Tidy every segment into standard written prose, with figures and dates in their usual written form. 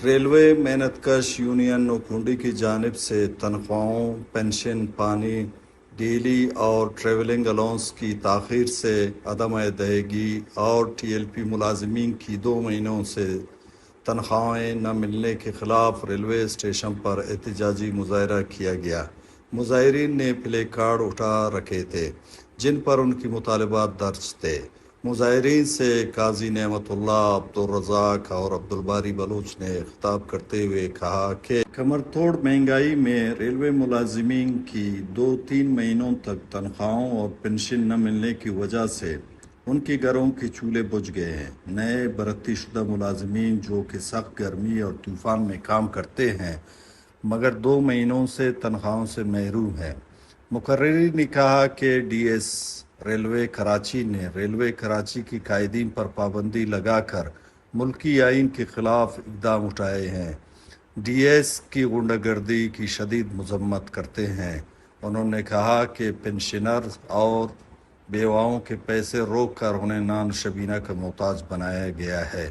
Railway محنت کش union نوکھونڈی کی جانب سے تنخواہوں، پنشن، پانی، ڈیلی اور ٹریولنگ الاؤنس کی تاخیر سے عدم ادائیگی اور ٹی ایل پی ملازمین کی 2 مہینوں سے تنخواہیں نہ ملنے کے خلاف ریلوے اسٹیشن پر احتجاجی مظاہرہ کیا گیا۔ مظاہرین نے پلے کارڈ اٹھا رکھے تھے جن پر ان کی مطالبات درج تھے۔ مظاہرین سے قاضی نعمت اللہ، عبدالرزاق اور عبدالباری بلوچ نے خطاب کرتے ہوئے کہا کہ کمر توڑ مہنگائی میں ریلوے ملازمین کی 2-3 مہینوں تک تنخواہوں اور پنشن نہ ملنے کی وجہ سے ان کے گھروں کے چولہے بجھ گئے ہیں۔ نئے بھرتی شدہ ملازمین جو کہ سخت گرمی اور طوفان میں کام کرتے ہیں مگر 2 مہینوں سے تنخواہوں سے محروم ہیں۔ مقررین نے کہا کہ ڈی ایس ریلوے کراچی نے ریلوے کراچی کی قائدین پر پابندی لگا کر ملکی آئین کے خلاف اقدام اٹھائے ہیں۔ ڈی ایس کی غنڈہ گردی کی شدید مذمت کرتے ہیں۔ انہوں نے کہا کہ پنشنر اور بیواؤں کے پیسے روک کر انہیں نان شبینہ کا محتاج بنایا گیا ہے۔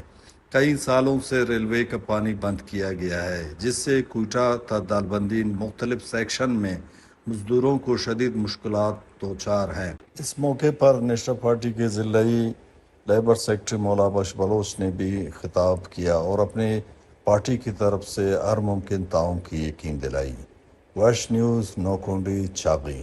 کئی سالوں سے ریلوے کا پانی بند کیا گیا ہے جس سے کوئٹہ تا دالبندین مختلف سیکشن میں مزدوروں کو شدید مشکلات دوچار ہیں۔ اس موقع پر نیشنل پارٹی کے ضلعی لیبر سیکرٹری مولا بخش بلوچ نے بھی خطاب کیا اور اپنی پارٹی کی طرف سے ہر ممکن تعاون کی یقین دلائی۔ ویش نیوز، نوکھونڈی، چاغی۔